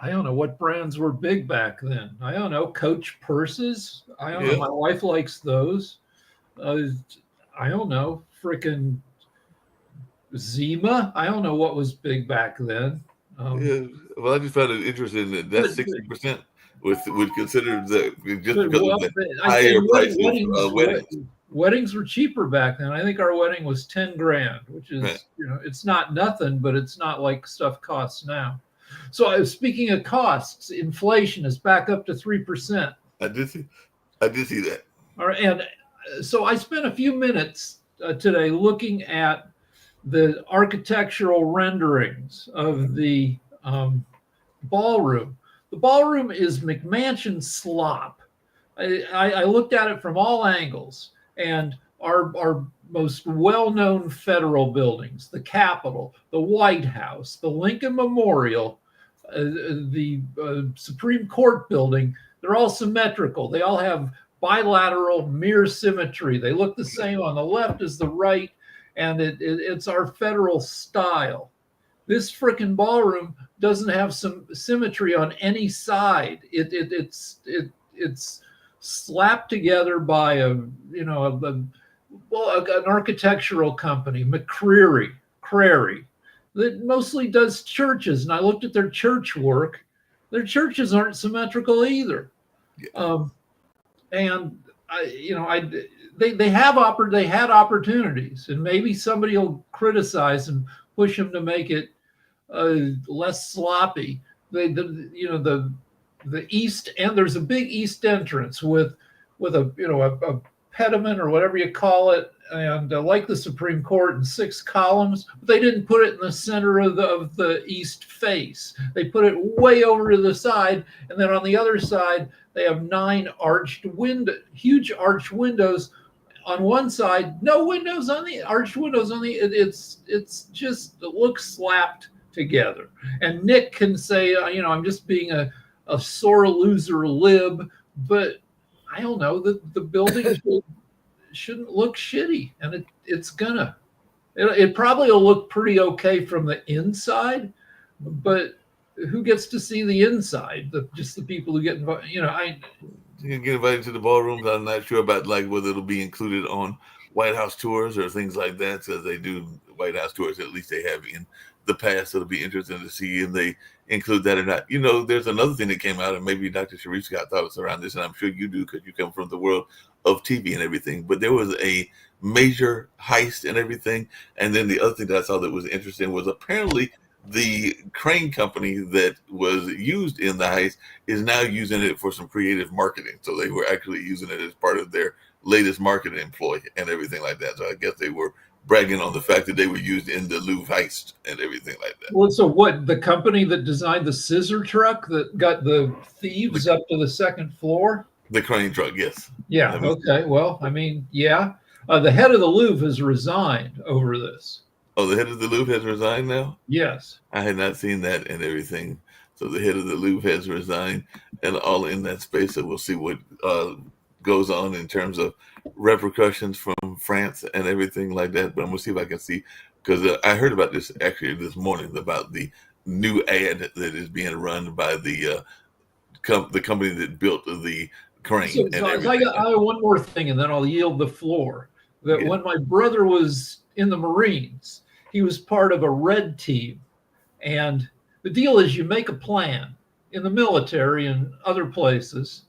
I don't know what brands were big back then. I don't know, Coach purses. I don't know. Yeah, My wife likes those. Uh, I don't know, freaking Zima. I don't know what was big back then. Um, yeah. Well, I just found it interesting that but, that 60% would consider that just but because of well, the I higher think price weddings of weddings. weddings were cheaper back then. I think our wedding was 10 grand, which Right. is it's not nothing, but it's not like stuff costs now. So speaking of costs, inflation is back up to 3%. I did see, I did see that. All right, and so I spent a few minutes today looking at the architectural renderings of the ballroom. The ballroom is McMansion slop. I looked at it from all angles, and our most well-known federal buildings, the Capitol, the White House, the Lincoln Memorial, the Supreme Court building, they're all symmetrical. They all have bilateral mirror symmetry. They look the same on the left as the right, and it's our federal style. This frickin' ballroom doesn't have some symmetry on any side. It's slapped together by an architectural company, McCreary, Crary, that mostly does churches. And I looked at their church work. Their churches aren't symmetrical either. Um, and I they had opportunities, and maybe somebody will criticize and push them to make it less sloppy. The east, and there's a big east entrance with a pediment or whatever you call it, and like the Supreme Court in 6 columns, but they didn't put it in the center of the east face. They put it way over to the side, and then on the other side they have 9 huge arched windows on one side, no windows on the arched windows on the. It's just it looks slapped together. And Nick can say, I'm just being a sore loser lib, but I don't know that the building shouldn't look shitty, and it's gonna. It probably will look pretty okay from the inside, but who gets to see the inside? Just the people who get invited. You can get invited to the ballrooms. I'm not sure about like whether it'll be included on White House tours or things like that, because they do White House tours. At least they have in the past. It'll be interesting to see if they include that or not. There's another thing that came out, and maybe Dr. Sharif Scott thought us around this, and I'm sure you do because you come from the world of TV and everything. But there was a major heist and everything, and then the other thing that I saw that was interesting was apparently the crane company that was used in the heist is now using it for some creative marketing. So they were actually using it as part of their latest marketing employ and everything like that. So I guess they were bragging on the fact that they were used in the Louvre heist and everything like that. Well, so what? The company that designed the scissor truck that got the thieves up to the second floor? The crane truck, yes. Yeah. I mean, Okay. Well, I mean, yeah. The head of the Louvre has resigned over this. oh, the head of the Louvre has resigned now? Yes. I had not seen that and everything. So the head of the Louvre has resigned and all in that space. So we'll see what goes on in terms of repercussions from France and everything like that. But I'm going to see if I can see, because I heard about this actually this morning about the new ad that is being run by the company that built the crane So, and so I everything. got one more thing, and then I'll yield the floor. That Yeah. when my brother was in the Marines, he was part of a red team. And the deal is you make a plan in the military and other places.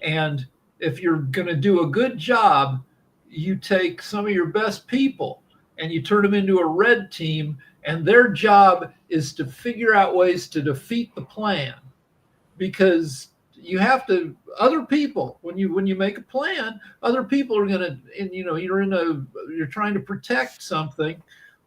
And if you're going to do a good job, you take some of your best people and you turn them into a red team. And their job is to figure out ways to defeat the plan, because you have to other people when you make a plan, other people are going to, and you're trying to protect something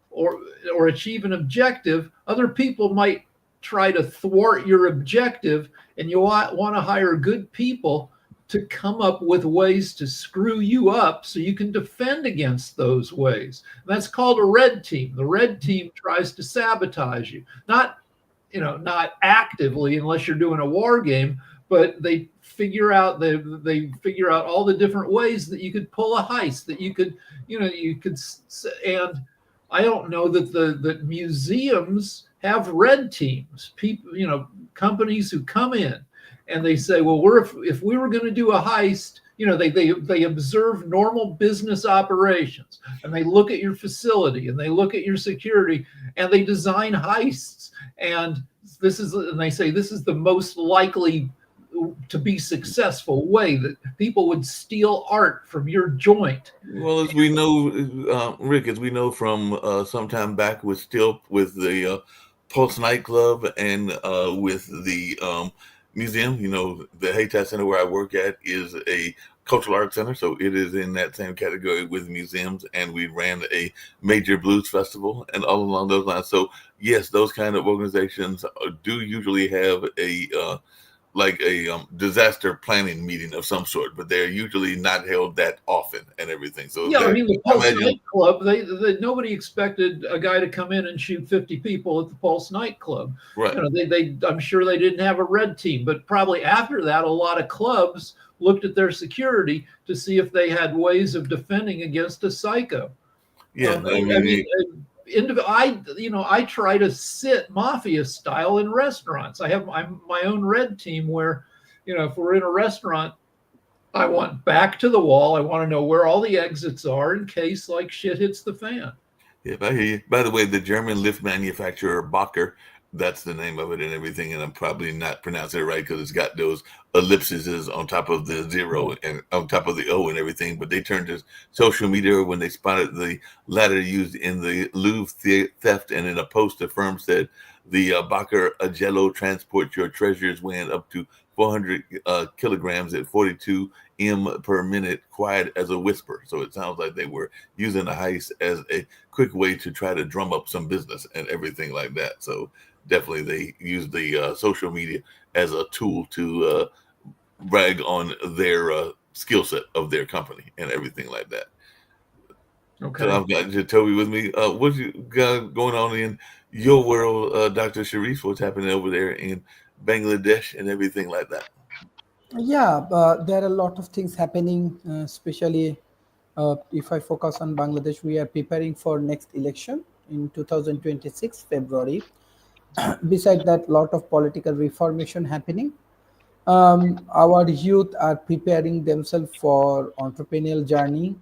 or achieve an objective. Other people might try to thwart your objective, and you want to hire good people to come up with ways to screw you up so you can defend against those ways. And that's called a red team. The red team tries to sabotage you, not actively unless you're doing a war game, but they figure out all the different ways that you could pull a heist, that you could. And I don't know that museums have red teams, people, companies who come in and they say, well, if we were going to do a heist, they observe normal business operations and they look at your facility and they look at your security and they design heists. And they say this is the most likely to be successful way that people would steal art from your joint. Well, as we know, Rick, as we know from some time back with the Pulse nightclub and with the museum, the Hayti Center where I work at is a cultural arts center, so it is in that same category with museums, and we ran a major blues festival and all along those lines. So yes, those kind of organizations do usually have a disaster planning meeting of some sort, but they're usually not held that often and everything. So yeah, the Pulse nightclub, they nobody expected a guy to come in and shoot 50 people at the Pulse nightclub. Right. I'm sure they didn't have a red team, but probably after that, a lot of clubs looked at their security to see if they had ways of defending against a psycho. Yeah, I try to sit mafia style in restaurants. I have my own red team where, if we're in a restaurant, I want back to the wall. I want to know where all the exits are in case like shit hits the fan. Yeah, I hear you. By the way, the German lift manufacturer Bacher, that's the name of it and everything, and I'm probably not pronouncing it right because it's got those ellipses on top of the zero and on top of the O and everything. But they turned to social media when they spotted the ladder used in the Louvre theft, and in a post, the firm said the Bacher Agello transports your treasures weighing up to 400 kilograms at 42 m per minute, quiet as a whisper. So it sounds like they were using the heist as a quick way to try to drum up some business and everything like that. So definitely they use the social media as a tool to brag on their skill set of their company and everything like that. Okay. So I've got Toby with me. What's got going on in your world, Dr. Sharif? What's happening over there in Bangladesh and everything like that? Yeah, there are a lot of things happening, especially if I focus on Bangladesh. We are preparing for next election in 2026 February. Besides that, lot of political reformation happening. Our youth are preparing themselves for entrepreneurial journey.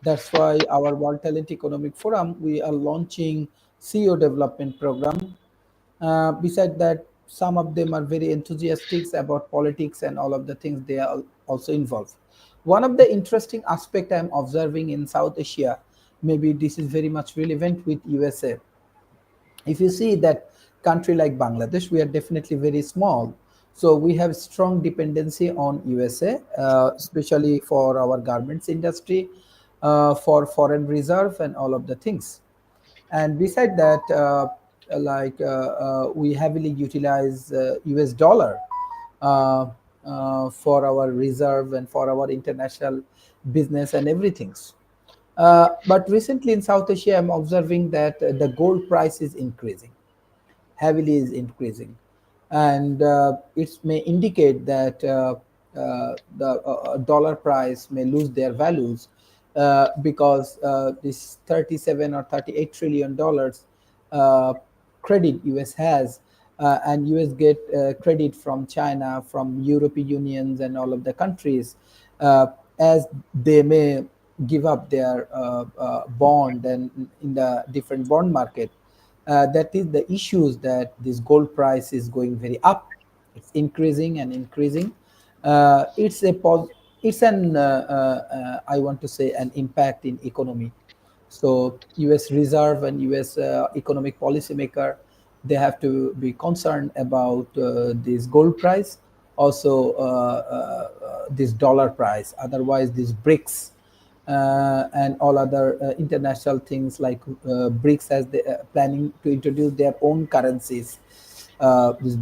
That's why our World Talent Economic Forum, we are launching CEO development program. Besides that, some of them are very enthusiastic about politics and all of the things they are also involved. One of the interesting aspect I'm observing in South Asia, maybe this is very much relevant with USA. If you see that country like Bangladesh, we are definitely very small. So we have strong dependency on USA, especially for our garments industry, for foreign reserve and all of the things. And beside that, we heavily utilize US dollar for our reserve and for our international business and everything. But recently in South Asia, I'm observing that the gold price is increasing, heavily is increasing. And it may indicate that the dollar price may lose their values because this 37 or 38 trillion dollars credit US has, and US get credit from China, from European Unions and all of the countries, as they may give up their bond and in the different bond market. That is the issues that this gold price is going very up. It's increasing and increasing. It's an I want to say an impact in economy. So US Reserve and US economic policymaker, they have to be concerned about this gold price, also this dollar price. Otherwise, these BRICS and all other international things like BRICS, as they planning to introduce their own currencies. This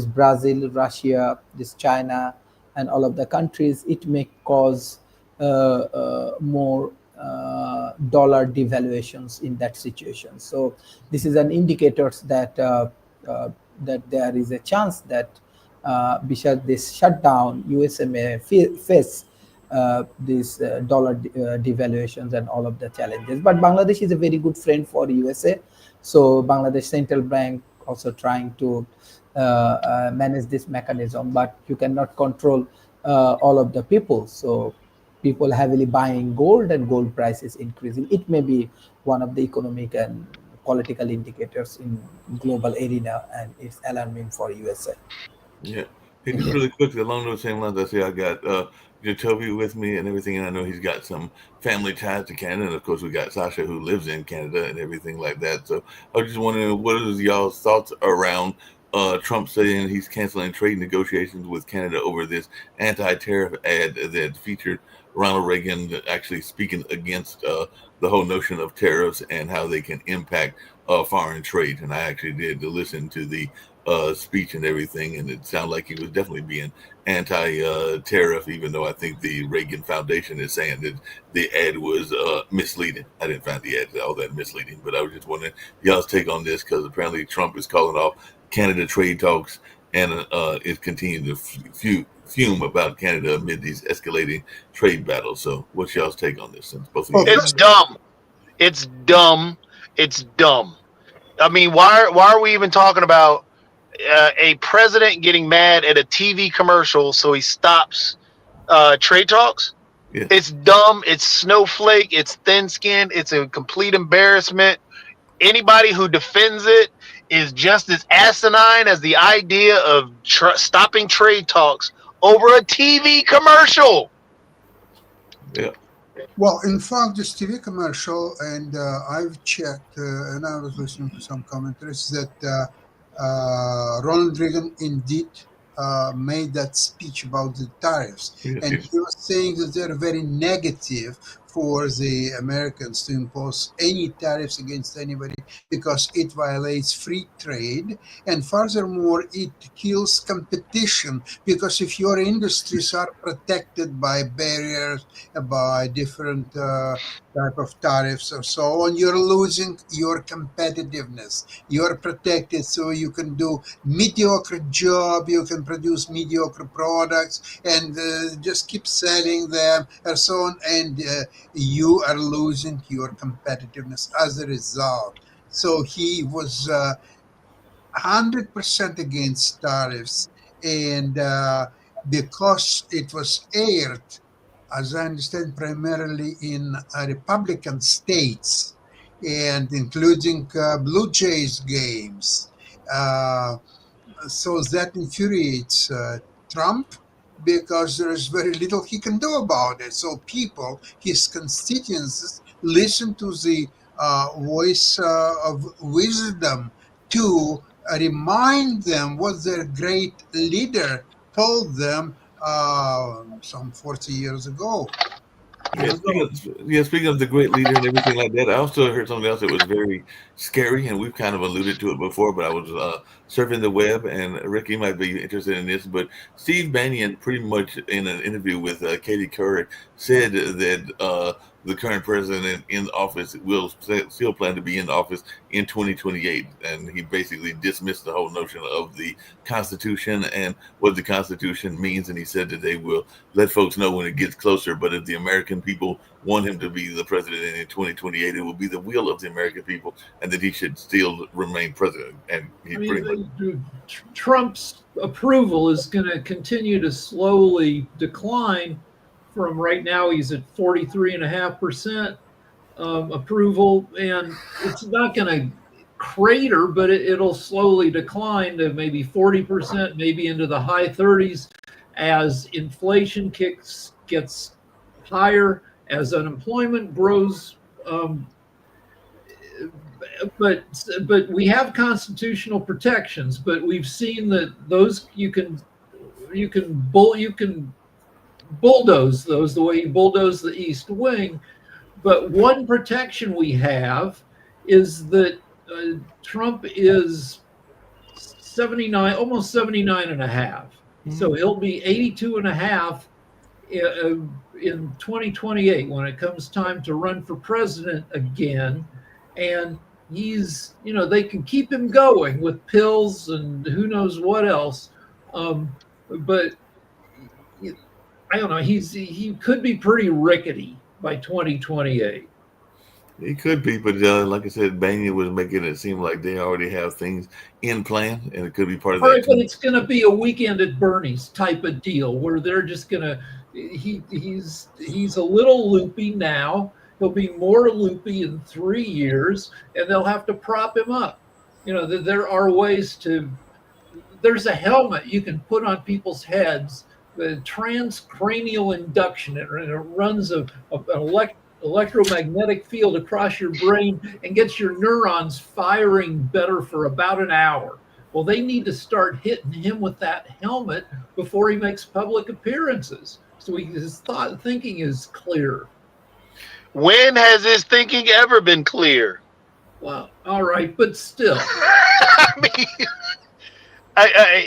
Brazil, Russia, this China, and all of the countries, it may cause more dollar devaluations in that situation. So this is an indicator that that there is a chance that besides this shutdown, USA may face these dollar devaluations and all of the challenges. But Bangladesh is a very good friend for USA. So Bangladesh Central Bank also trying to manage this mechanism, but you cannot control all of the people. So people heavily buying gold and gold price is increasing. It may be one of the economic and political indicators in global arena, and it's alarming for USA. Yeah. Hey, just really quickly along those same lines, I see I got Toby with me and everything, and I know he's got some family ties to Canada. And of course, we got Sasha who lives in Canada and everything like that. So I was just wondering, what is y'all's thoughts around Trump saying he's canceling trade negotiations with Canada over this anti-tariff ad that featured Ronald Reagan actually speaking against the whole notion of tariffs and how they can impact foreign trade. And I actually did listen to the speech and everything, and it sounded like he was definitely being anti-tariff, even though I think the Reagan Foundation is saying that the ad was misleading. I didn't find the ad all that misleading, but I was just wondering y'all's take on this, because apparently Trump is calling off Canada trade talks and is continuing to fume about Canada amid these escalating trade battles. So what's y'all's take on this, since both of you? It's dumb. It's dumb. It's dumb. I mean, why are we even talking about a president getting mad at a TV commercial so he stops trade talks? Yeah. It's dumb. It's snowflake. It's thin-skinned. It's a complete embarrassment. Anybody who defends it is just as asinine as the idea of stopping trade talks over a TV commercial. Yeah. Well, in fact, this TV commercial, and I've checked, and I was listening to some commentaries that Ronald Reagan indeed made that speech about the tariffs. Yes, And yes. he was saying that they're very negative for the Americans to impose any tariffs against anybody because it violates free trade. And furthermore, it kills competition, because if your industries are protected by barriers, by different type of tariffs or so on, you're losing your competitiveness. You're protected, so you can do mediocre job, you can produce mediocre products, and just keep selling them and so on, and you are losing your competitiveness as a result. So he was 100% against tariffs, and because it was aired, as I understand, primarily in Republican states, and including Blue Jays games. So that infuriates Trump, because there is very little he can do about it. So people, his constituencies, listen to the voice of wisdom to remind them what their great leader told them some 40 years ago. Yeah, speaking of the great leader and everything like that, I also heard something else that was very scary, and we've kind of alluded to it before, but I was surfing the web, and Rick, you might be interested in this, but Steve Bannon pretty much in an interview with Katie Couric said that the current president in office will still plan to be in office in 2028, and he basically dismissed the whole notion of the Constitution and what the Constitution means, and he said that they will let folks know when it gets closer, but if the American people want him to be the president in 2028, it will be the will of the American people, and that he should still remain president. And he Trump's approval is going to continue to slowly decline. From right now, he's at 43.5% approval, and it's not going to crater, but it'll slowly decline to maybe 40%, maybe into the high 30s, as inflation gets higher, as unemployment grows. But we have constitutional protections, but we've seen that those you can bulldoze those the way you bulldoze the East Wing. But one protection we have is that Trump is 79, almost 79 and a half. Mm-hmm. So he'll be 82 and a half in 2028 when it comes time to run for president again. And he's, they can keep him going with pills and who knows what else. But I don't know. He could be pretty rickety by 2028. He could be, but like I said, Bania was making it seem like they already have things in plan, and it could be part of All that right, but too. it's going to be a weekend at Bernie's type of deal where they're just going to. He's a little loopy now. He'll be more loopy in 3 years, and they'll have to prop him up. There are ways to. There's a helmet you can put on people's heads, the transcranial induction. It runs an electromagnetic field across your brain and gets your neurons firing better for about an hour. Well, they need to start hitting him with that helmet before he makes public appearances, so his thinking is clear. When has his thinking ever been clear? Well, all right, but still. I mean,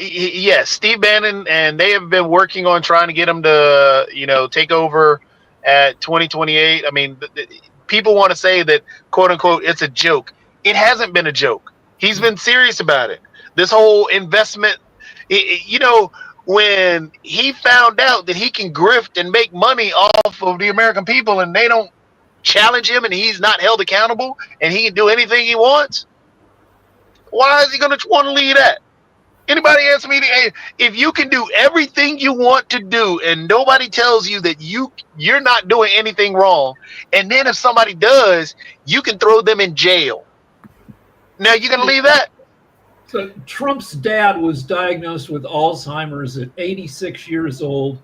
yes, Steve Bannon, and they have been working on trying to get him to, take over at 2028. I mean, people want to say that, quote unquote, it's a joke. It hasn't been a joke. He's been serious about it. This whole investment, when he found out that he can grift and make money off of the American people and they don't challenge him and he's not held accountable and he can do anything he wants, why is he going to want to leave that? Anybody answer me? If you can do everything you want to do and nobody tells you that you're not doing anything wrong, and then if somebody does, you can throw them in jail. Now you're going to leave that? So Trump's dad was diagnosed with Alzheimer's at 86 years old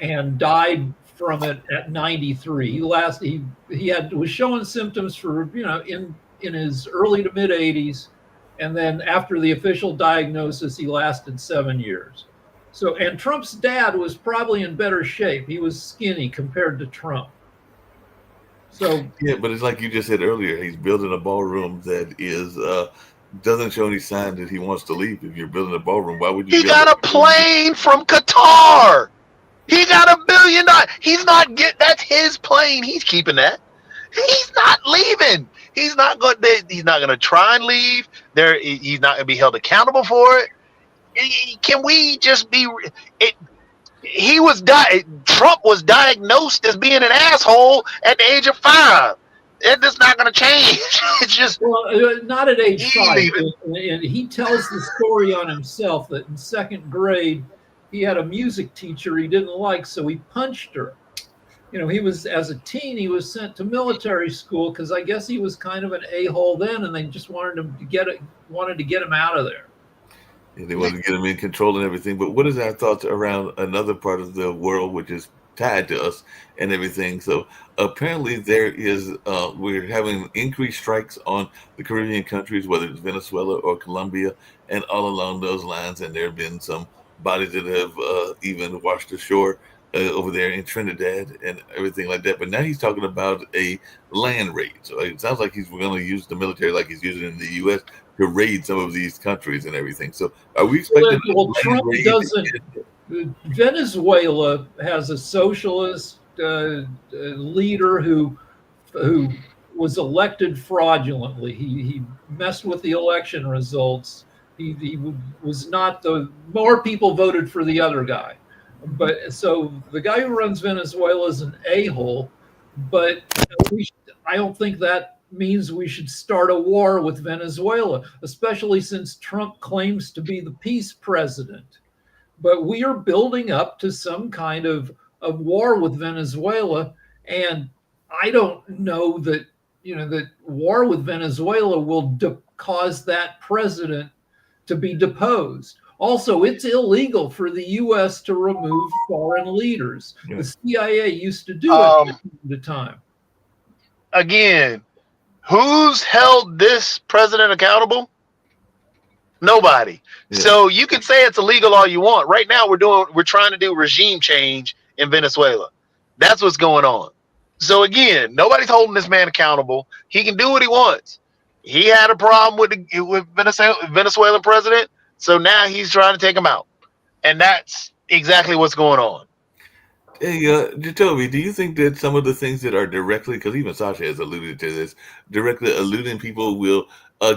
and died from it at 93. He was showing symptoms for in his early to mid 80s. And then after the official diagnosis, he lasted 7 years. And Trump's dad was probably in better shape. He was skinny compared to Trump. So yeah, but it's like you just said earlier, he's building a ballroom that is doesn't show any sign that he wants to leave. If you're building a ballroom, why would you? He got a plane from Qatar. He got $1 billion. He's not that's his plane. He's keeping that. He's not leaving. He's not going to try and leave. He's not going to be held accountable for it. Can we just be? Trump was diagnosed as being an asshole at the age of 5. It's not going to change. It's just not at age 5. And he tells the story on himself that in 2nd grade he had a music teacher he didn't like, so he punched her. He was, as a teen, he was sent to military school because I guess he was kind of an a-hole then, and they just wanted to get him out of there. Yeah, they wanted to get him in control and everything. But what is our thoughts around another part of the world which is tied to us and everything? So apparently there is, we're having increased strikes on the Caribbean countries, whether it's Venezuela or Colombia, and all along those lines. And there have been some bodies that have even washed ashore over there in Trinidad and everything like that. But now he's talking about a land raid. So it sounds like he's going to use the military like he's using in the U.S. to raid some of these countries and everything. So are we expecting? Well, Trump doesn't. Venezuela has a socialist leader who was elected fraudulently. He messed with the election results. He was not more people voted for the other guy. But so the guy who runs Venezuela is an a-hole, but I don't think that means we should start a war with Venezuela, especially since Trump claims to be the peace president. But we are building up to some kind of war with Venezuela, and I don't know that that war with Venezuela will cause that president to be deposed. Also, it's illegal for the U.S. to remove foreign leaders. Yeah. The CIA used to do it at the time. Again, who's held this president accountable? Nobody. Yeah. So you can say it's illegal all you want. Right now, we're trying to do regime change in Venezuela. That's what's going on. So again, nobody's holding this man accountable. He can do what he wants. He had a problem with Venezuelan president. So now he's trying to take him out. And that's exactly what's going on. Hey, Jacoby, do you think that some of the things that are directly, because even Sasha has alluded to this, directly eluding people will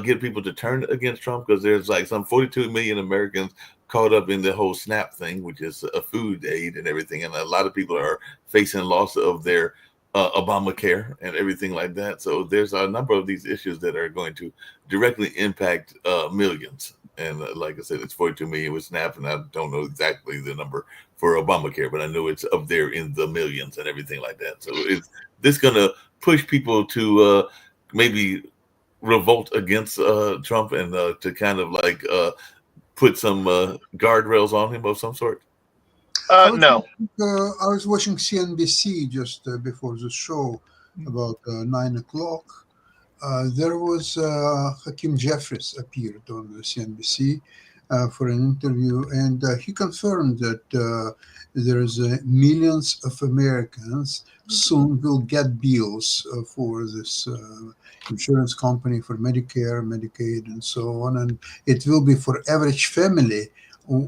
get people to turn against Trump? Because there's like some 42 million Americans caught up in the whole SNAP thing, which is a food aid and everything. And a lot of people are facing loss of their Obamacare and everything like that. So there's a number of these issues that are going to directly impact millions. And like I said, it's 42 million with SNAP, and I don't know exactly the number for Obamacare, but I know it's up there in the millions and everything like that. So is this going to push people to maybe revolt against Trump and to kind of like put some guardrails on him of some sort? No. I was watching CNBC just before the show about 9 o'clock. There was Hakeem Jeffries appeared on CNBC for an interview, and he confirmed that there's millions of Americans soon will get bills for this insurance company for Medicare, Medicaid, and so on, and it will be for average family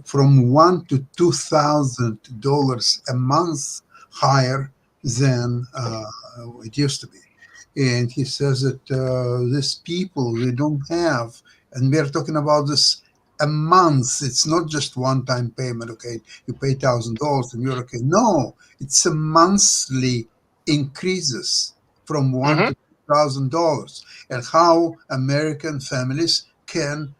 from $1,000 to $2,000 a month higher than it used to be. And he says that these people, they don't have, and we're talking about this a month. It's not just one-time payment, okay? You pay $1,000 and you're okay. No, it's a monthly increases from $1,000 to $2,000, and how American families can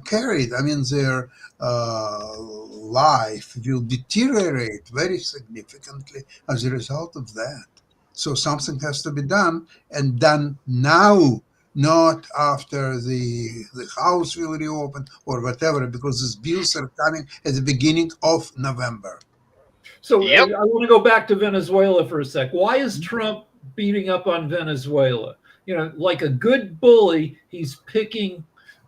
carry it. I mean, their life will deteriorate very significantly as a result of that. So something has to be done, and done now, not after the House will reopen or whatever, because these bills are coming at the beginning of November. So I want to go back to Venezuela for a sec. Why is Trump beating up on Venezuela? You know, like a good bully, he's picking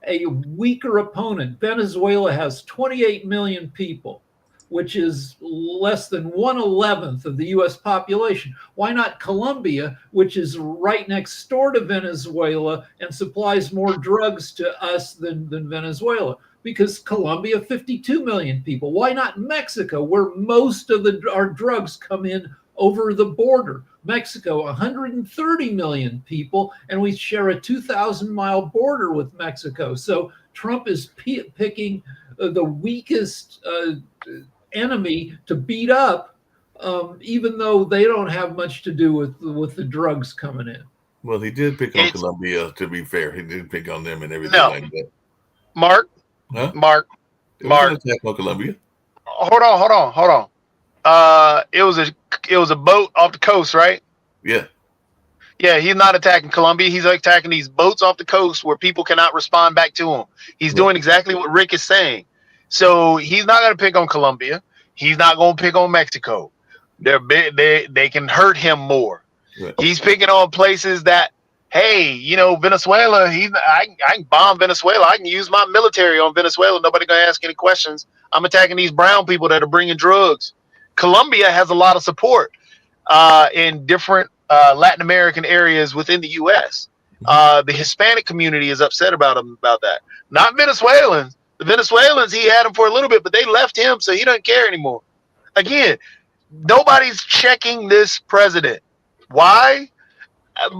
a weaker opponent. Venezuela has 28 million people, which is less than 1/11 of the U.S. population. Why not Colombia, which is right next door to Venezuela and supplies more drugs to us than Venezuela? Because Colombia, 52 million people. Why not Mexico, where most of our drugs come in over the border? Mexico, 130 million people, and we share a 2,000-mile border with Mexico. So Trump is picking the weakest enemy to beat up, even though they don't have much to do with the drugs coming in. Well, he did pick on Colombia, to be fair. He did pick on them and everything like that. Mark, attack on Colombia. Hold on. It was a boat off the coast, right? Yeah. Yeah, he's not attacking Colombia. He's attacking these boats off the coast where people cannot respond back to him. He's doing exactly what Rick is saying. So he's not going to pick on Colombia. He's not going to pick on Mexico. They can hurt him more. Right. He's picking on places that, hey, you know, Venezuela. I can bomb Venezuela. I can use my military on Venezuela. Nobody going to ask any questions. I'm attacking these brown people that are bringing drugs. Colombia has a lot of support in different Latin American areas within the U.S. The Hispanic community is upset about that. Not Venezuelans. The Venezuelans, he had them for a little bit, but they left him, so he doesn't care anymore. Again, nobody's checking this president. Why?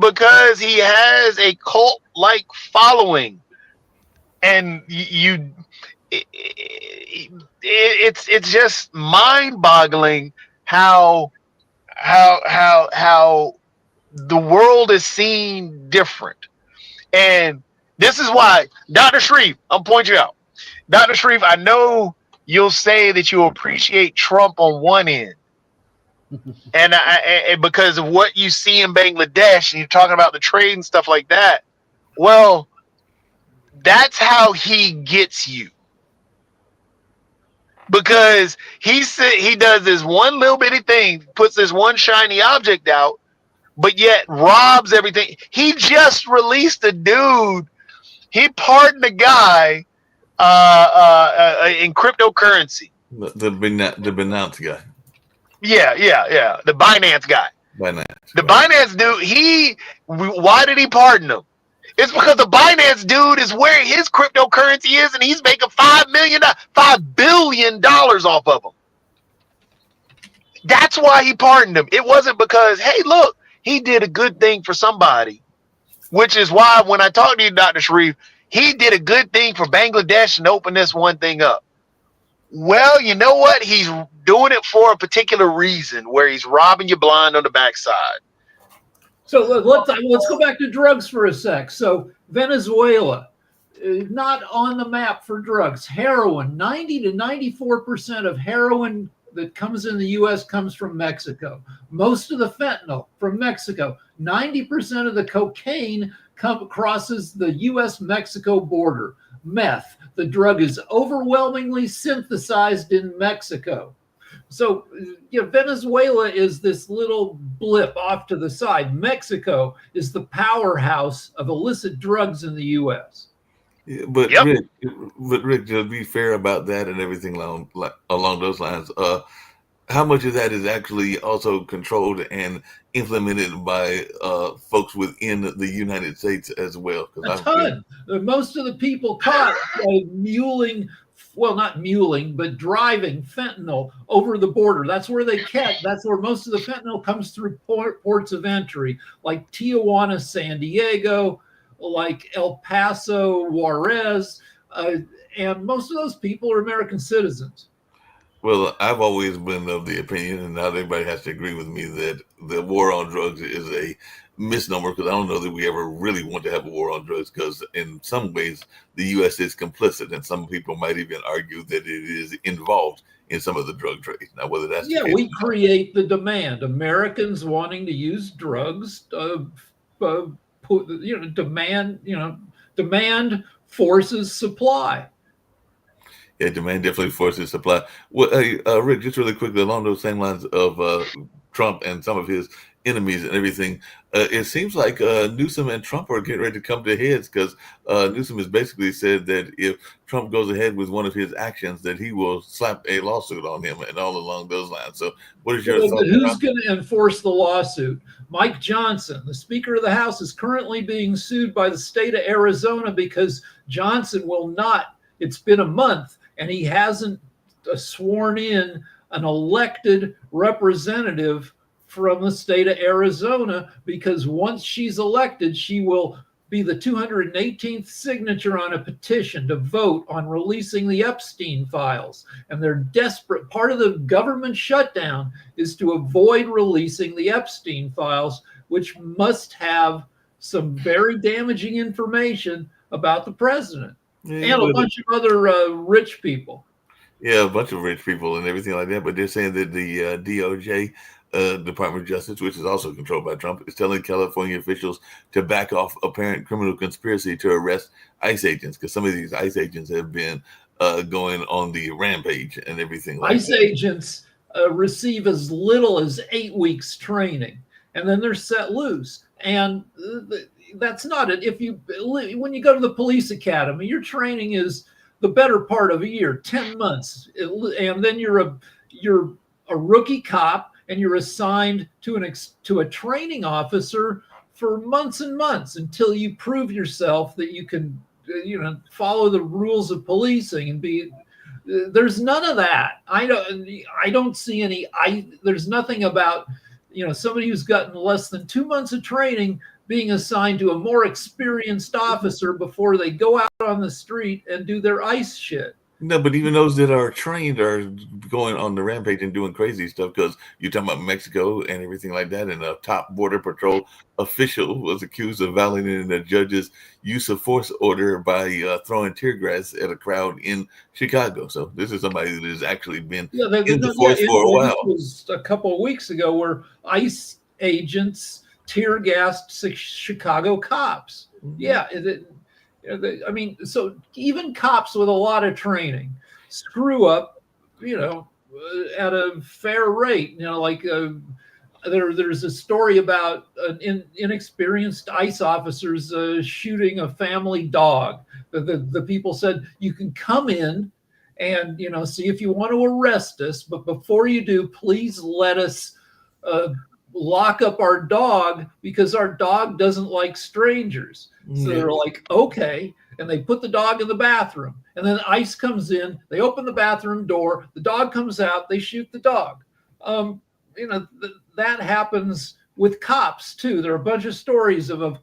Because he has a cult-like following, and it's just mind-boggling how the world is seen different. And this is why, Dr. Shreve, I'm pointing you out. Dr. Shreve, I know you'll say that you appreciate Trump on one end. and because of what you see in Bangladesh, and you're talking about the trade and stuff like that. Well, that's how he gets you. Because he does this one little bitty thing, puts this one shiny object out, but yet robs everything. He just released a dude. He pardoned a guy in cryptocurrency. The Binance guy. Yeah. The Binance guy. Binance dude, why did he pardon him? It's because the Binance dude is where his cryptocurrency is, and he's making $5 billion off of him. That's why he pardoned him. It wasn't because, hey, look, he did a good thing for somebody, which is why when I talked to you, Dr. Shreve, he did a good thing for Bangladesh and opened this one thing up. Well, you know what? He's doing it for a particular reason where he's robbing you blind on the backside. So let's go back to drugs for a sec. So Venezuela, not on the map for drugs. Heroin, 90 to 94% of heroin that comes in the U.S. comes from Mexico. Most of the fentanyl from Mexico. 90% of the cocaine crosses the U.S.-Mexico border. Meth, the drug is overwhelmingly synthesized in Mexico. So, Venezuela is this little blip off to the side. Mexico is the powerhouse of illicit drugs in the U.S. Yeah, but Yep. Rick, to be fair about that and everything along those lines, how much of that is actually also controlled and implemented by folks within the United States as well? A ton. Most of the people caught not muling, but driving fentanyl over the border. That's where that's where most of the fentanyl comes through ports of entry, like Tijuana, San Diego, like El Paso, Juarez, and most of those people are American citizens. Well, I've always been of the opinion, and not everybody has to agree with me, that the war on drugs is a misnomer, because I don't know that we ever really want to have a war on drugs, because in some ways the U.S. is complicit, and some people might even argue that it is involved in some of the drug trade. Now, whether that's we create the demand. Americans wanting to use drugs, demand forces supply. Yeah, demand definitely forces supply. Well, Rick, just really quickly along those same lines of Trump and some of his enemies and everything, it seems like Newsom and Trump are getting ready to come to heads, because Newsom has basically said that if Trump goes ahead with one of his actions, that he will slap a lawsuit on him and all along those lines. So what is your thought? Who's going to enforce the lawsuit? Mike Johnson, the Speaker of the House, is currently being sued by the state of Arizona because Johnson will not. It's been a month and he hasn't sworn in an elected representative from the state of Arizona, because once she's elected, she will be the 218th signature on a petition to vote on releasing the Epstein files. And they're desperate. Part of the government shutdown is to avoid releasing the Epstein files, which must have some very damaging information about the president and a bunch of other rich people. Yeah, a bunch of rich people and everything like that. But they're saying that the DOJ, Department of Justice, which is also controlled by Trump, is telling California officials to back off apparent criminal conspiracy to arrest ICE agents, because some of these ICE agents have been going on the rampage and everything like ICE that. agents receive as little as 8 weeks training, and then they're set loose. And that's not it. When you go to the police academy, your training is the better part of a year, 10 months, and then you're a rookie cop, and you're assigned to a training officer for months and months until you prove yourself that you can, follow the rules of policing and be. There's none of that. I don't see any. There's nothing about, somebody who's gotten less than 2 months of training being assigned to a more experienced officer before they go out on the street and do their ICE shit. No, but even those that are trained are going on the rampage and doing crazy stuff, because you're talking about Mexico and everything like that. And a top border patrol official was accused of violating a judge's use of force order by throwing tear gas at a crowd in Chicago. So this is somebody that has actually been in the force for a while. It was a couple of weeks ago where ICE agents tear gassed Chicago cops. Mm-hmm. Yeah. So even cops with a lot of training screw up, at a fair rate. There's a story about inexperienced ICE officers shooting a family dog. The people said, you can come in and, see if you want to arrest us, but before you do, please let us lock up our dog, because our dog doesn't like strangers. So they're like, okay. And they put the dog in the bathroom. And then ICE comes in. They open the bathroom door. The dog comes out. They shoot the dog. That happens with cops, too. There are a bunch of stories of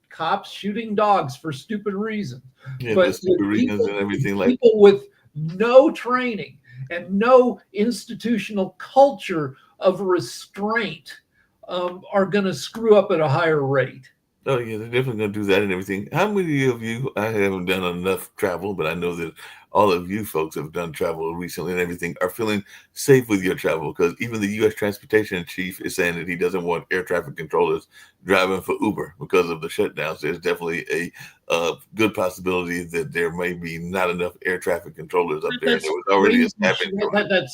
cops shooting dogs for stupid reasons. Yeah, but stupid reasons and everything like that. People with no training and no institutional culture of restraint are going to screw up at a higher rate. Oh yeah, they're definitely gonna do that and everything. How many of you? I haven't done enough travel, but I know that all of you folks have done travel recently and everything. Are feeling safe with your travel because even the U.S. Transportation Chief is saying that he doesn't want air traffic controllers driving for Uber because of the shutdowns. There's definitely a good possibility that there may be not enough air traffic controllers up there. There was already a staffing shortage.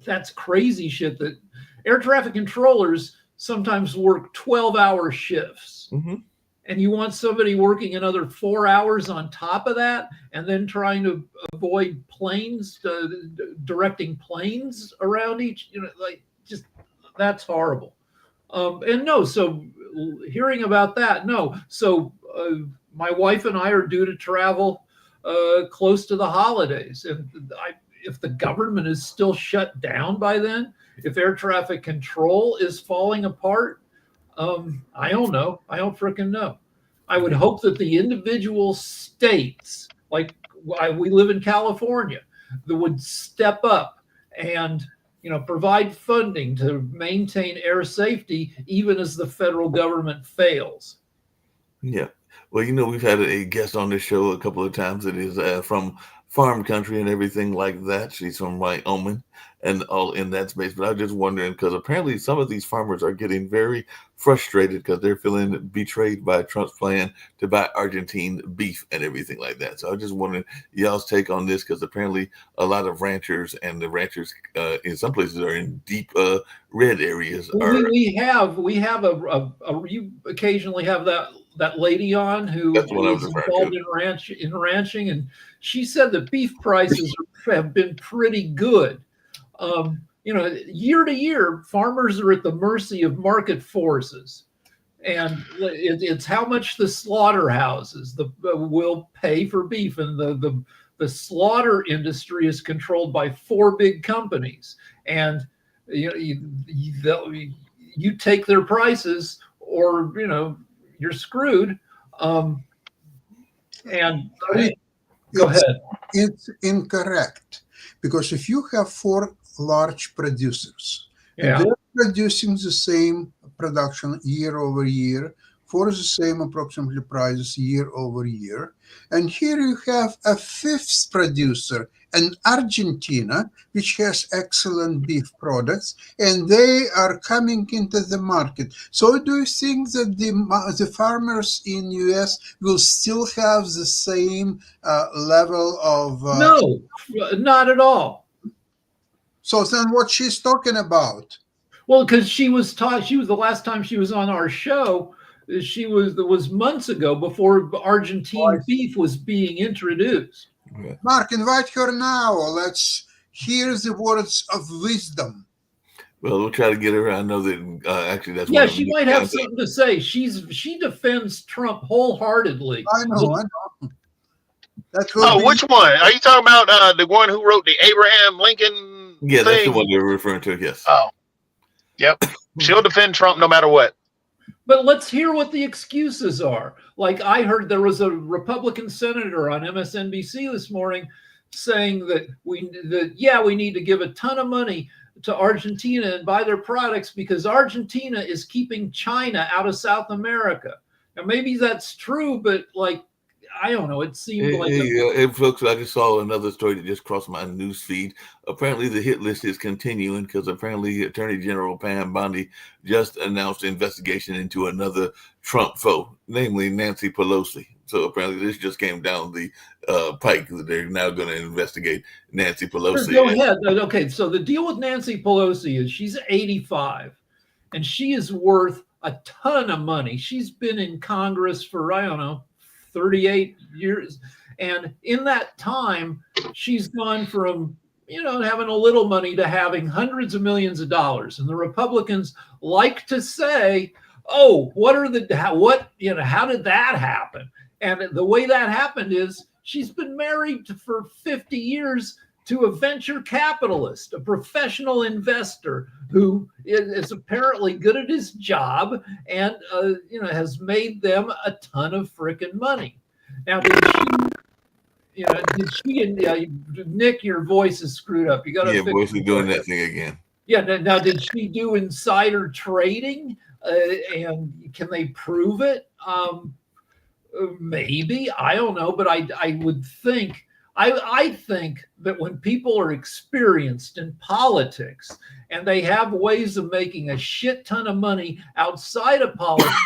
That's crazy shit. That air traffic controllers sometimes work 12-hour shifts. Mm-hmm. And you want somebody working another 4 hours on top of that and then trying to avoid planes, directing planes around each, just that's horrible. And no, so hearing about that, no. So my wife and I are due to travel close to the holidays. And if the government is still shut down by then, if air traffic control is falling apart, I don't know. I don't frickin' know. I would hope that the individual states, like we live in California, that would step up and provide funding to maintain air safety, even as the federal government fails. Yeah. Well, we've had a guest on this show a couple of times that is from farm country and everything like that. She's from Wyoming and all in that space. But I was just wondering, because apparently some of these farmers are getting very frustrated because they're feeling betrayed by Trump's plan to buy Argentine beef and everything like that. So I was just wondering y'all's take on this, because apparently a lot of ranchers and the ranchers in some places are in deep red areas. We have you occasionally have that lady on who is involved in ranching, and she said that beef prices have been pretty good. Year to year, farmers are at the mercy of market forces, and it's how much the slaughterhouses will pay for beef, and the slaughter industry is controlled by 4 big companies, and you take their prices, or you're screwed. Go ahead. It's incorrect, because if you have 4 large producers, yeah, and they're producing the same production year over year for the same approximately prices year over year, and here you have a 5th producer, an Argentina, which has excellent beef products, and they are coming into the market. So do you think that the farmers in US will still have the same level of... No, not at all. So then what she's talking about? Well, because she was the last time she was on our show, was months ago, before Argentine beef was being introduced. Mark, invite her now. Let's hear the words of wisdom. Well, we'll try to get her. I know that actually that's... Yeah, she might have something to say. She defends Trump wholeheartedly. I know. Which one? Are you talking about the one who wrote the Abraham Lincoln Yeah, thing? that's the one you're referring to, yes. Oh, yep. She'll defend Trump no matter what. But let's hear what the excuses are. Like, I heard there was a Republican senator on MSNBC this morning saying that we need to give a ton of money to Argentina and buy their products because Argentina is keeping China out of South America. Now, maybe that's true, but I don't know. It seemed folks, I just saw another story that just crossed my news feed. Apparently, the hit list is continuing because apparently Attorney General Pam Bondi just announced an investigation into another Trump foe, namely Nancy Pelosi. So apparently, this just came down the pike that they're now going to investigate Nancy Pelosi. Go ahead. Okay, so the deal with Nancy Pelosi is she's 85, and she is worth a ton of money. She's been in Congress for, 38 years. And in that time, she's gone from, having a little money to having hundreds of millions of dollars. And the Republicans like to say, oh, how did that happen? And the way that happened is she's been married for 50 years to a venture capitalist, a professional investor who is apparently good at his job and has made them a ton of freaking money. Now, Nick, your voice is screwed up. You got to voice is doing that thing again. Yeah. Now, did she do insider trading? And can they prove it? Maybe, I don't know, but I would think I think that when people are experienced in politics and they have ways of making a shit ton of money outside of politics,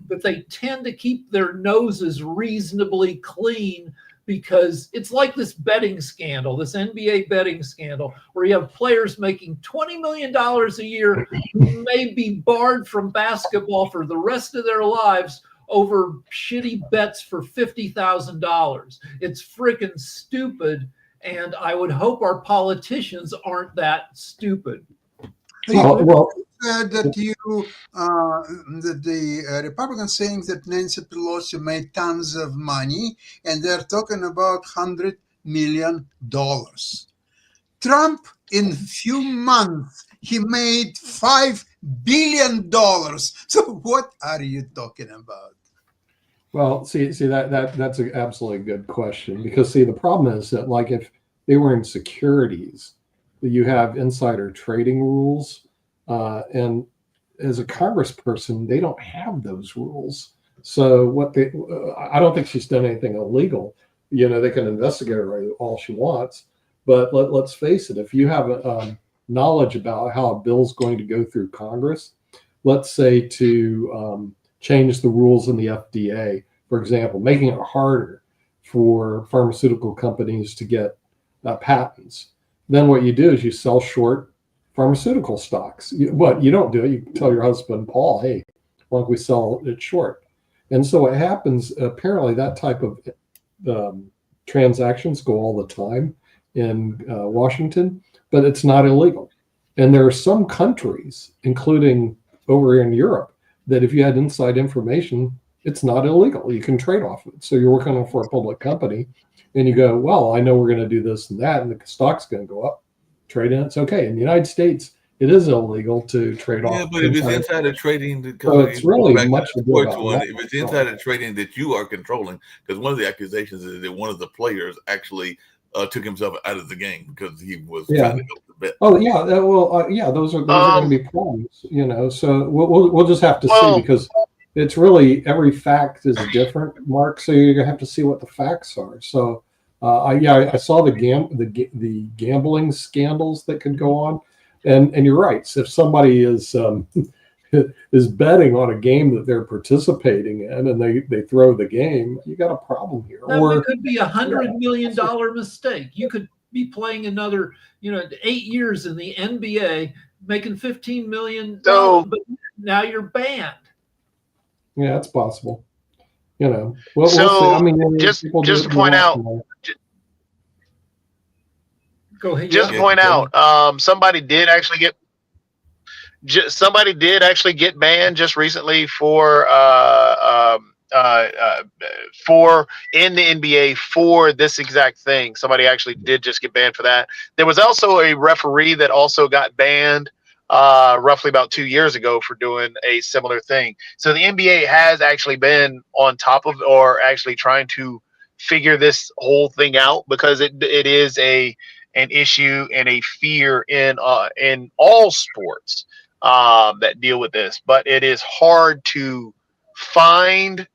that they tend to keep their noses reasonably clean, because it's like this betting scandal, this NBA betting scandal, where you have players making $20 million a year who may be barred from basketball for the rest of their lives over shitty bets for $50,000. It's freaking stupid. And I would hope our politicians aren't that stupid. You said that the Republicans saying that Nancy Pelosi made tons of money, and they're talking about $100 million. Trump, in a few months, he made $5 billion. So what are you talking about? Well, see that's an absolutely good question, because see, the problem is that, like, if they were in securities, you have insider trading rules, and as a congressperson, they don't have those rules. So I don't think she's done anything illegal. You know, they can investigate her all she wants, but let's face it, if you have knowledge about how a bill's going to go through Congress, let's say to change the rules in the FDA, for example, making it harder for pharmaceutical companies to get patents. Then what you do is you sell short pharmaceutical stocks. You don't do it. You tell your husband, Paul, hey, why don't we sell it short? And so what happens, apparently that type of transactions go all the time in Washington, but it's not illegal. And there are some countries, including over in Europe, that if you had inside information, it's not illegal. You can trade off of it. So you're working for a public company and you go, well, I know we're going to do this and that, and the stock's going to go up. Trade in, it's okay. In the United States, it is illegal to trade off. Yeah, but if it's insider trading, so it's really much ado about that. If it's insider trading that you are controlling, because one of the accusations is that one of the players actually took himself out of the game because he was trying to help the bet. Oh yeah, those are going to be problems, you know. So we'll just have to see, because it's really, every fact is different, Mark. So you're gonna have to see what the facts are. So I saw the gambling scandals that could go on, and you're right. So if somebody is is betting on a game that they're participating in, and they throw the game, you got a problem here. Or it could be $100 million mistake. You could be playing another, 8 years in the NBA, making $15 million, but now you're banned. Yeah, it's possible. You know, we'll So, see. I mean, just to point out, Go ahead. just to point out, somebody did actually get banned just recently for in the NBA for this exact thing. Somebody actually did just get banned for that. There was also a referee that also got banned roughly about 2 years ago for doing a similar thing. So the NBA has actually been on top of, or actually trying to figure this whole thing out, because it is an issue and a fear in all sports that deal with this. But it is hard to find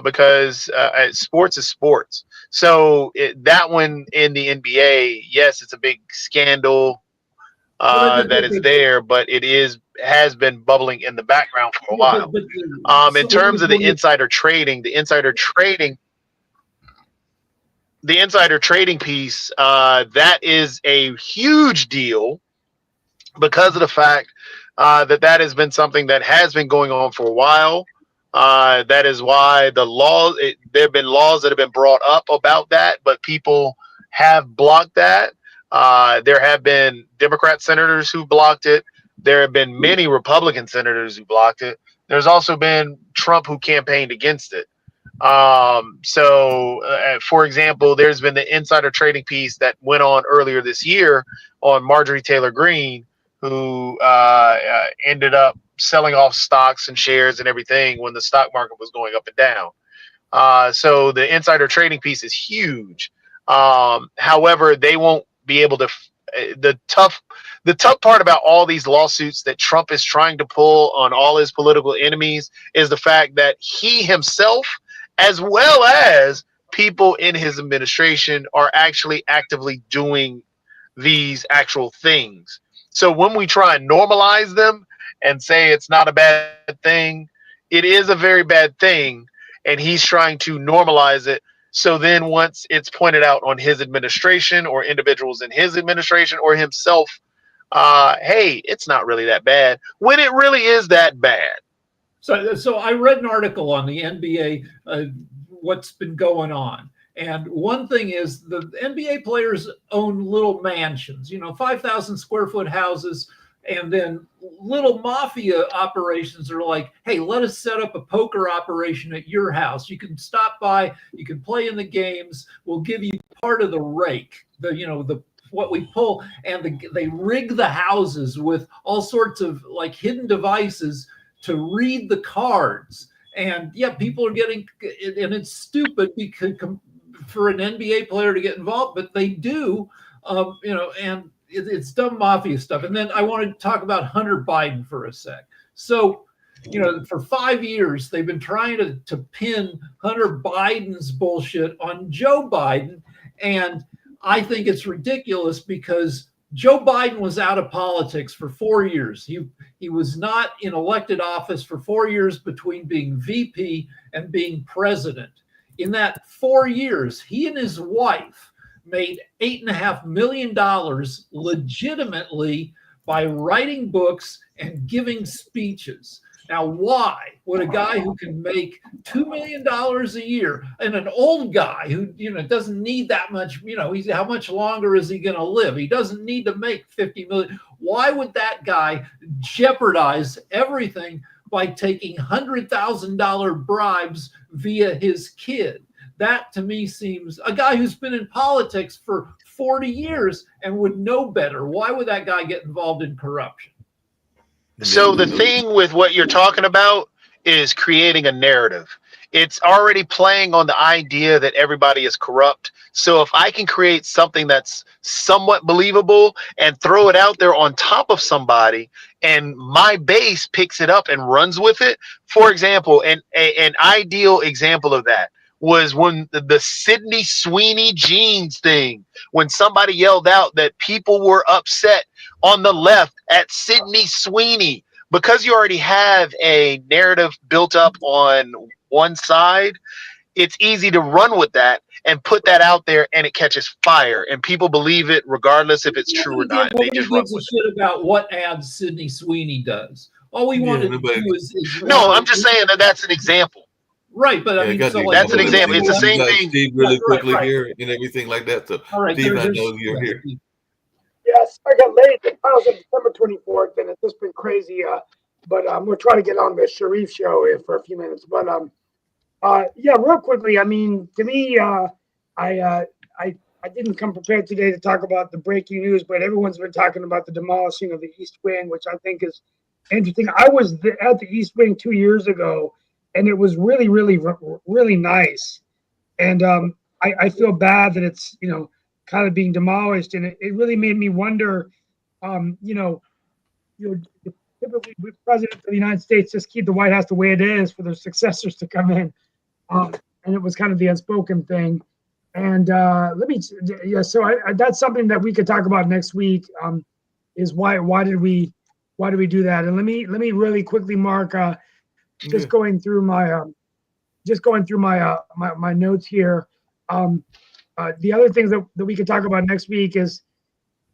because sports is sports. So that one in the NBA, yes, it's a big scandal that is there, but it has been bubbling in the background for a while. In terms of the insider trading piece, that is a huge deal, because of the fact that has been something that has been going on for a while. That is why there have been laws that have been brought up about that, but people have blocked that. There have been Democrat senators who blocked it. There have been many Republican senators who blocked it. There's also been Trump who campaigned against it. For example, there's been the insider trading piece that went on earlier this year on Marjorie Taylor Greene, who ended up selling off stocks and shares and everything when the stock market was going up and down. So the insider trading piece is huge. However, they won't be able to the tough part about all these lawsuits that Trump is trying to pull on all his political enemies is the fact that he himself, as well as people in his administration, are actually actively doing these actual things. So when we try and normalize them and say it's not a bad thing, it is a very bad thing, and he's trying to normalize it. So then once it's pointed out on his administration or individuals in his administration or himself, hey, it's not really that bad, when it really is that bad. So I read an article on the NBA, what's been going on. And one thing is the NBA players own little mansions, 5,000 square foot houses. And then little mafia operations are like, hey, let us set up a poker operation at your house. You can stop by, you can play in the games. We'll give you part of the rake, what we pull. And they rig the houses with all sorts of like hidden devices to read the cards. And yeah, people are getting, and it's stupid because for an NBA player to get involved, but they do, and it's dumb mafia stuff. And then I want to talk about Hunter Biden for a sec. So, for 5 years, they've been trying to pin Hunter Biden's bullshit on Joe Biden. And I think it's ridiculous because Joe Biden was out of politics for 4 years. He was not in elected office for 4 years between being VP and being president. In that 4 years, he and his wife made $8.5 million legitimately by writing books and giving speeches. Now, why would a guy who can make $2 million a year and an old guy who, doesn't need that much, how much longer is he going to live? He doesn't need to make 50 million. Why would that guy jeopardize everything by taking $100,000 bribes via his kid? That to me seems a guy who's been in politics for 40 years and would know better. Why would that guy get involved in corruption? So the thing with what you're talking about is creating a narrative. It's already playing on the idea that everybody is corrupt. So if I can create something that's somewhat believable and throw it out there on top of somebody, and my base picks it up and runs with it. For example, an ideal example of that was when the Sydney Sweeney jeans thing, when somebody yelled out that people were upset on the left at Sydney Sweeney, because you already have a narrative built up on one side, it's easy to run with that and put that out there, and it catches fire, and people believe it regardless if it's true or not. They just run with it. About what ads Sydney Sweeney does. All we wanted to do is no. I'm just saying that's an example. Right, but I mean, so like, that's an example. It's the same thing. Steve, really quickly here and everything like that. So, all right, Steve, I know you're here. Yes, I got late. The files on December 24th, and it's just been crazy. But we're trying to get on the Sharif show here for a few minutes. But yeah, real quickly. I mean, to me, I didn't come prepared today to talk about the breaking news, but everyone's been talking about the demolishing of the East Wing, which I think is interesting. I was at the East Wing 2 years ago, and it was really, really, really nice. And I feel bad that it's, kind of being demolished. And it really made me wonder, typically presidents of the United States just keep the White House the way it is for their successors to come in. And it was kind of the unspoken thing. And so that's something that we could talk about next week, is why did we do that? And let me really quickly, Mark, just going through my my notes here. The other things that we could talk about next week is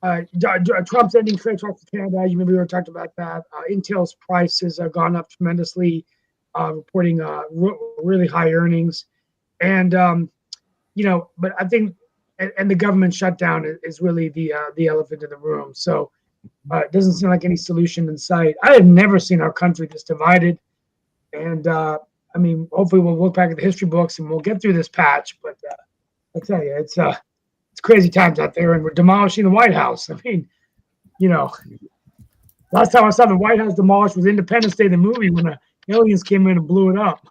Trump's ending trade talks with Canada. You maybe we talked about that. Intel's prices have gone up tremendously, reporting really high earnings, and but I think and the government shutdown is really the elephant in the room. So it doesn't seem like any solution in sight. I have never seen our country this divided. And I mean, hopefully we'll look back at the history books and we'll get through this patch. But I tell you, it's crazy times out there, and we're demolishing the White House. I mean, last time I saw the White House demolished was Independence Day, the movie, when the aliens came in and blew it up.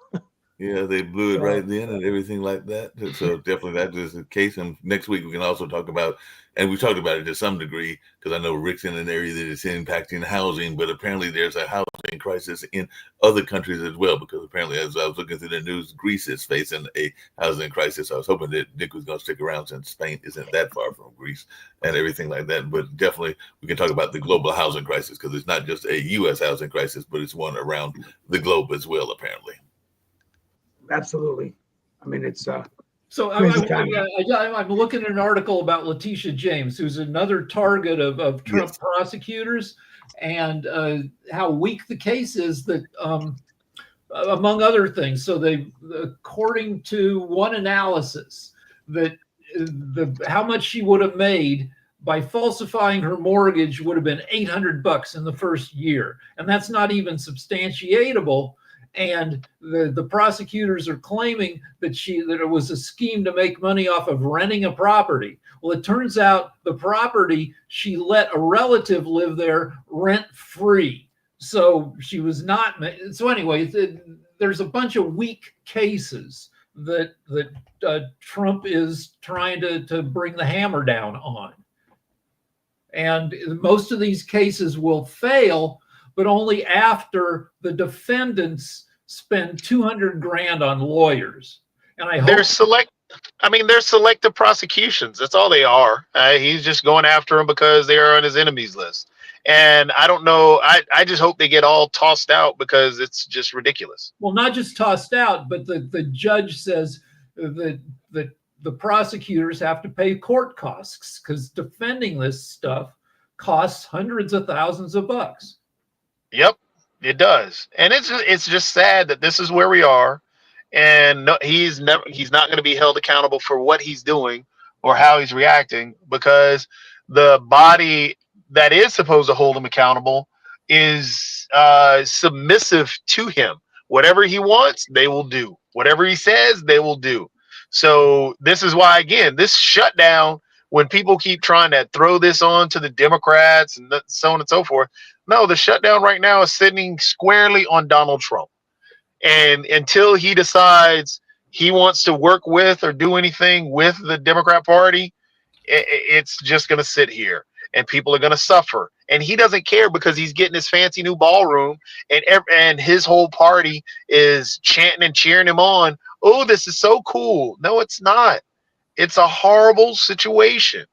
Yeah, they blew it Yeah. right then and everything like that. So definitely that is the case. And next week we can also talk about, and we talked about it to some degree, because I know Rick's in an area that is impacting housing, but apparently there's a housing crisis in other countries as well, because apparently as I was looking through the news, Greece is facing a housing crisis. I was hoping that Nick was going to stick around since Spain isn't that far from Greece and everything like that. But definitely we can talk about the global housing crisis, because it's not just a U.S. housing crisis, but it's one around the globe as well, apparently. Absolutely. I mean, it's So Crazy time. I'm looking at an article about Letitia James, who's another target of Trump Yes. prosecutors, and how weak the case is, that among other things. So according to one analysis, that how much she would have made by falsifying her mortgage would have been $800 in the first year, and that's not even substantiatable. And the prosecutors are claiming that it was a scheme to make money off of renting a property. Well, it turns out the property, she let a relative live there rent free. So she was not. So anyway, there's a bunch of weak cases that Trump is trying to bring the hammer down on. And most of these cases will fail, but only after the defendants spend $200,000 on lawyers. And I hope They're selective prosecutions. That's all they are. He's just going after them because they are on his enemies list. And I don't know. I just hope they get all tossed out, because it's just ridiculous. well, not just tossed out, but the judge says that the prosecutors have to pay court costs, because defending this stuff costs hundreds of thousands of bucks. Yep, it does. And it's just sad that this is where we are. And no, he's not going to be held accountable for what he's doing or how he's reacting, because the body that is supposed to hold him accountable is submissive to him. Whatever he wants, they will do. Whatever he says, they will do. So this is why, again, this shutdown, when people keep trying to throw this on to the Democrats and so on and so forth, no, the shutdown right now is sitting squarely on Donald Trump. And until he decides he wants to work with or do anything with the Democrat Party, it's just going to sit here, and people are going to suffer. And he doesn't care, because he's getting his fancy new ballroom, and his whole party is chanting and cheering him on. Oh, this is so cool. No, it's not. It's a horrible situation.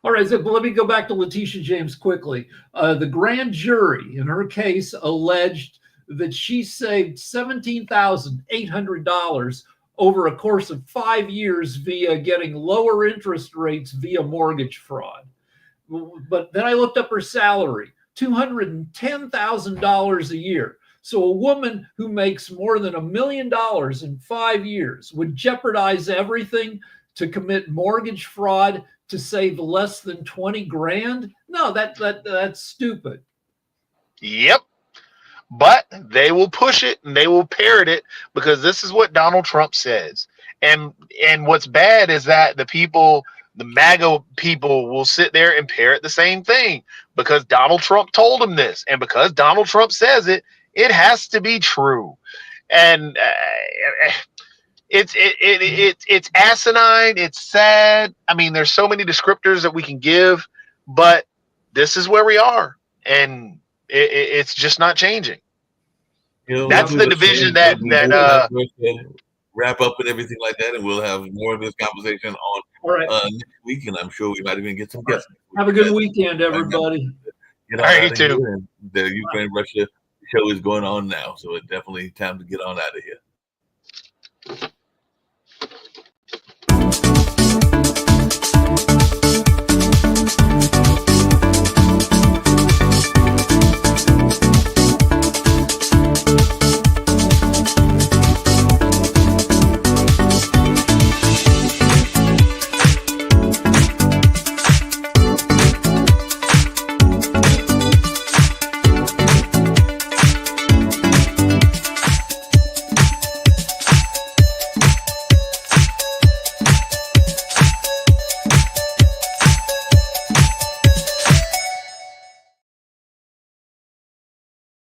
All right, so let me go back to Letitia James quickly. The grand jury in her case alleged that she saved $17,800 over a course of 5 years via getting lower interest rates via mortgage fraud. But then I looked up her salary, $210,000 a year. So a woman who makes more than $1 million in 5 years would jeopardize everything to commit mortgage fraud to save less than 20 grand? No, that's stupid. Yep. But they will push it and they will parrot it, because this is what Donald Trump says. And what's bad is that the MAGA people will sit there and parrot the same thing, because Donald Trump told them this, and because Donald Trump says it, it has to be true. And it's asinine. It's sad. I mean, there's so many descriptors that we can give, but this is where we are, and it's just not changing. You know, That's the division that wrap up and everything like that, and we'll have more of this conversation on All right. next week, and I'm sure we might even get some guests. Have a good weekend, everybody. Get All right, out you of too. here, and the Ukraine-Russia show is going on now, so it's definitely time to get on out of here.